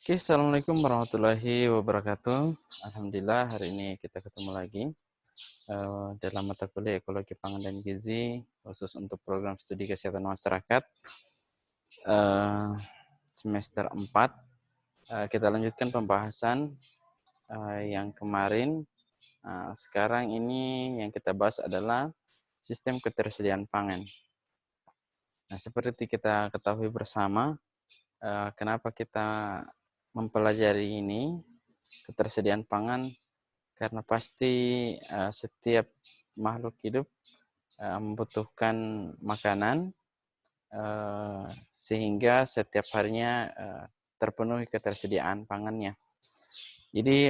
Oke, Assalamualaikum warahmatullahi wabarakatuh. Alhamdulillah hari ini kita ketemu lagi dalam mata kuliah Ekologi Pangan dan Gizi khusus untuk program studi kesehatan masyarakat eh, semester 4. Kita lanjutkan pembahasan yang kemarin. Sekarang ini yang kita bahas adalah sistem ketersediaan pangan. Nah, seperti kita ketahui bersama, kenapa kita mempelajari ini ketersediaan pangan, karena pasti setiap makhluk hidup membutuhkan makanan, sehingga setiap harinya terpenuhi ketersediaan pangannya. Jadi,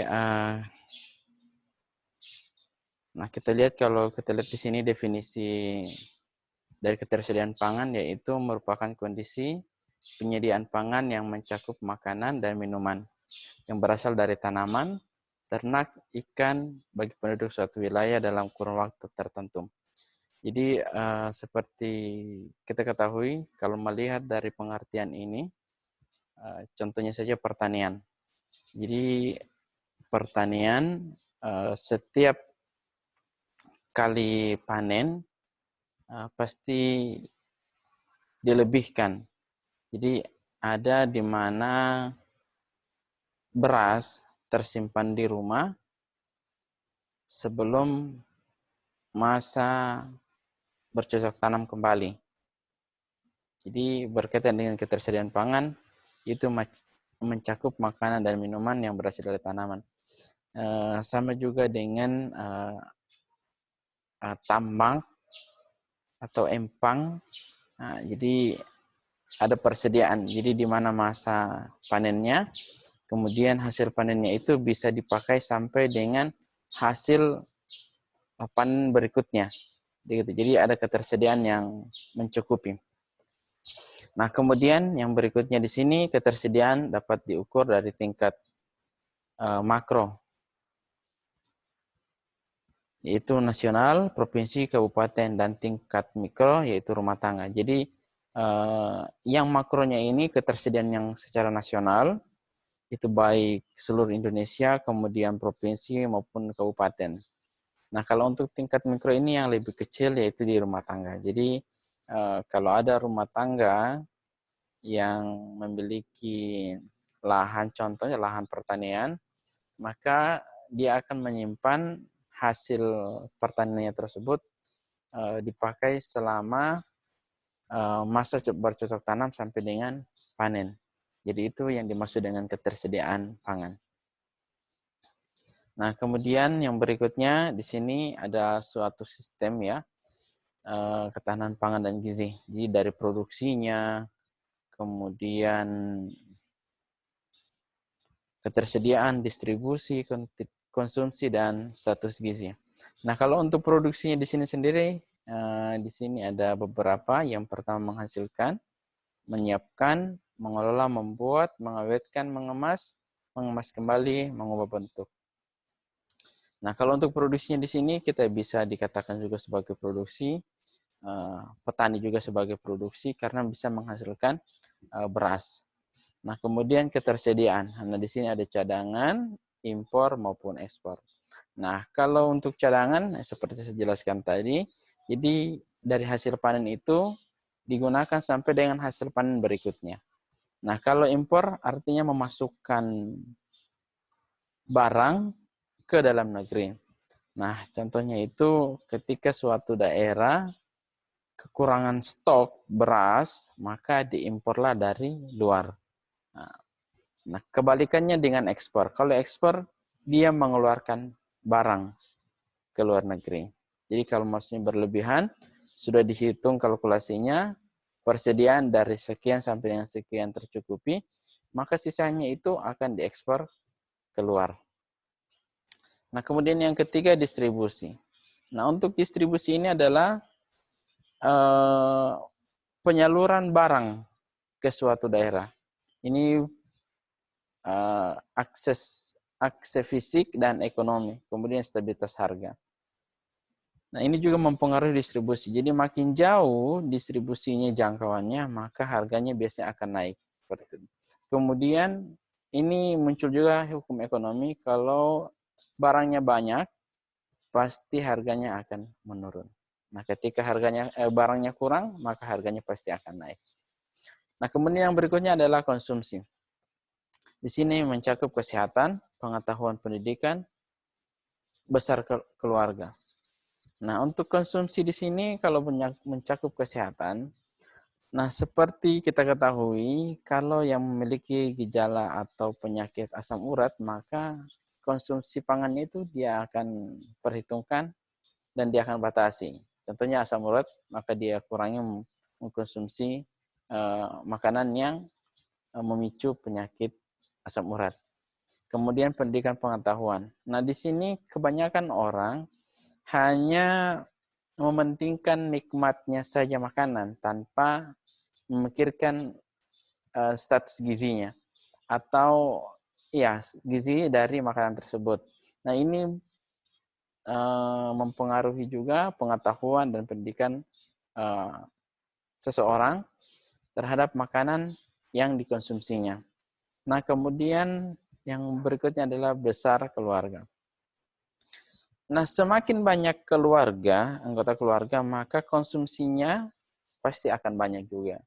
nah kita lihat di sini definisi dari ketersediaan pangan, yaitu merupakan kondisi penyediaan pangan yang mencakup makanan dan minuman yang berasal dari tanaman, ternak, ikan bagi penduduk suatu wilayah dalam kurun waktu tertentu. Jadi seperti kita ketahui, kalau melihat dari pengertian ini, contohnya saja pertanian. Jadi pertanian setiap kali panen pasti dilebihkan. Jadi ada di mana beras tersimpan di rumah sebelum masa bercocok tanam kembali. Jadi berkaitan dengan ketersediaan pangan, itu mencakup makanan dan minuman yang berasal dari tanaman. Sama juga dengan tambang atau empang. Jadi ada persediaan. Jadi di mana masa panennya, kemudian hasil panennya itu bisa dipakai sampai dengan hasil panen berikutnya. Jadi ada ketersediaan yang mencukupi. Nah, kemudian yang berikutnya di sini ketersediaan dapat diukur dari tingkat makro, yaitu nasional, provinsi, kabupaten, dan tingkat mikro, yaitu rumah tangga. Jadi yang makronya ini ketersediaan yang secara nasional, itu baik seluruh Indonesia, kemudian provinsi maupun kabupaten. Nah, kalau untuk tingkat mikro ini yang lebih kecil, yaitu di rumah tangga. Jadi kalau ada rumah tangga yang memiliki lahan, contohnya lahan pertanian, maka dia akan menyimpan hasil pertaniannya tersebut dipakai selama masa bercocok tanam sampai dengan panen. Jadi itu yang dimaksud dengan ketersediaan pangan. Nah, kemudian yang berikutnya di sini ada suatu sistem ya, ketahanan pangan dan gizi. Jadi dari produksinya, kemudian ketersediaan, distribusi, konsumsi, dan status gizi. Nah, kalau untuk produksinya di sini sendiri, di sini ada beberapa. Yang pertama menghasilkan, menyiapkan, mengelola, membuat, mengawetkan, mengemas kembali, mengubah bentuk. Nah, kalau untuk produksinya di sini kita bisa dikatakan juga sebagai produksi, petani juga sebagai produksi karena bisa menghasilkan beras. Nah, kemudian ketersediaan. Nah, di sini ada cadangan, impor maupun ekspor. Nah, kalau untuk cadangan seperti saya jelaskan tadi, jadi dari hasil panen itu digunakan sampai dengan hasil panen berikutnya. Nah, kalau impor artinya memasukkan barang ke dalam negeri. Nah, contohnya itu ketika suatu daerah kekurangan stok beras, maka diimporlah dari luar. Nah, kebalikannya dengan ekspor. Kalau ekspor, dia mengeluarkan barang ke luar negeri. Jadi kalau maksudnya berlebihan, sudah dihitung kalkulasinya, persediaan dari sekian sampai dengan sekian tercukupi, maka sisanya itu akan diekspor keluar. Nah, kemudian yang ketiga distribusi. Nah, untuk distribusi ini adalah penyaluran barang ke suatu daerah. Ini akses fisik dan ekonomi, kemudian stabilitas harga. Nah, ini juga mempengaruhi distribusi. Jadi makin jauh distribusinya jangkauannya, maka harganya biasanya akan naik. Kemudian ini muncul juga hukum ekonomi, kalau barangnya banyak, pasti harganya akan menurun. Nah, ketika barangnya kurang, maka harganya pasti akan naik. Nah, kemudian yang berikutnya adalah konsumsi. Di sini mencakup kesehatan, pengetahuan pendidikan, besar keluarga. Nah, untuk konsumsi di sini kalau mencakup kesehatan, nah seperti kita ketahui, kalau yang memiliki gejala atau penyakit asam urat, maka konsumsi pangannya itu dia akan perhitungkan dan dia akan batasi. Tentunya asam urat, maka dia kurangi mengkonsumsi makanan yang memicu penyakit asam urat. Kemudian pendidikan pengetahuan. Nah, di sini kebanyakan orang hanya mementingkan nikmatnya saja makanan tanpa memikirkan status gizinya atau ya gizi dari makanan tersebut. Nah, ini mempengaruhi juga pengetahuan dan pendidikan seseorang terhadap makanan yang dikonsumsinya. Nah, kemudian yang berikutnya adalah besar keluarga. Nah, semakin banyak anggota keluarga, maka konsumsinya pasti akan banyak juga.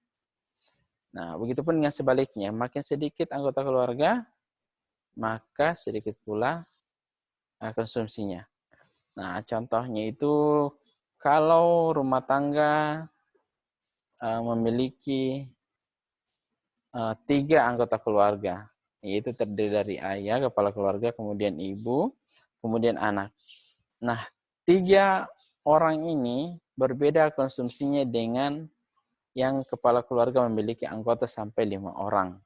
Nah, begitupun dengan sebaliknya, makin sedikit anggota keluarga, maka sedikit pula konsumsinya. Nah, contohnya itu kalau rumah tangga memiliki 3 anggota keluarga, yaitu terdiri dari ayah, kepala keluarga, kemudian ibu, kemudian anak. Nah, 3 orang ini berbeda konsumsinya dengan yang kepala keluarga memiliki anggota sampai 5 orang.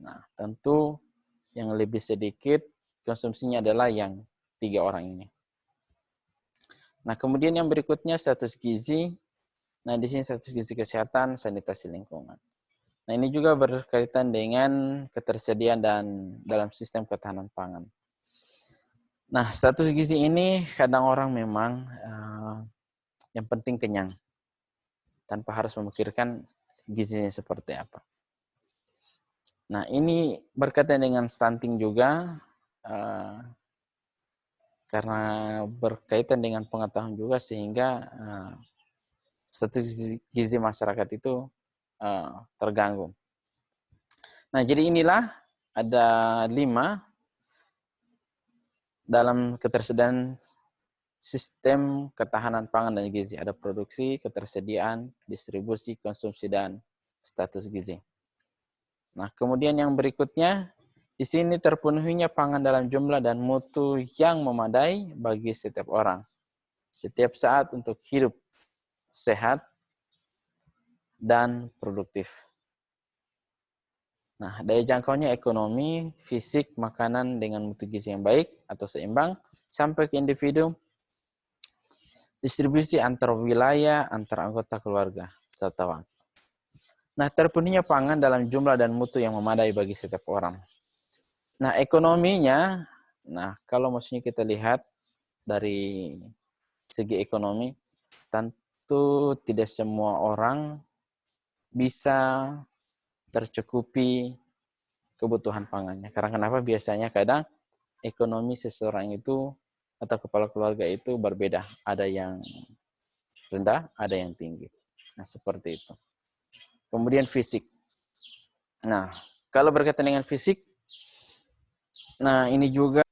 Nah, tentu yang lebih sedikit konsumsinya adalah yang 3 orang ini. Nah, kemudian yang berikutnya status gizi. Nah, di sini status gizi kesehatan, sanitasi lingkungan. Nah, ini juga berkaitan dengan ketersediaan dan dalam sistem ketahanan pangan. Nah, status gizi ini kadang orang memang yang penting kenyang, tanpa harus memikirkan gizinya seperti apa. Nah, ini berkaitan dengan stunting juga, karena berkaitan dengan pengetahuan juga, sehingga status gizi masyarakat itu terganggu. Nah, jadi inilah ada 5 dalam ketersediaan sistem ketahanan pangan dan gizi. Ada produksi, ketersediaan, distribusi, konsumsi, dan status gizi. Nah, kemudian yang berikutnya, di sini terpenuhinya pangan dalam jumlah dan mutu yang memadai bagi setiap orang, setiap saat untuk hidup sehat dan produktif. Nah, daya jangkaunya ekonomi, fisik, makanan dengan mutu gizi yang baik atau seimbang, sampai ke individu, distribusi antar wilayah, antar anggota keluarga, serta waktu. Nah, terpenuhinya pangan dalam jumlah dan mutu yang memadai bagi setiap orang. Nah, ekonominya, nah kalau maksudnya kita lihat dari segi ekonomi, tentu tidak semua orang bisa tercukupi kebutuhan pangannya. Karena kenapa? Biasanya kadang ekonomi seseorang itu atau kepala keluarga itu berbeda. Ada yang rendah, ada yang tinggi. Nah, seperti itu. Kemudian fisik. Nah, kalau berkaitan dengan fisik, nah ini juga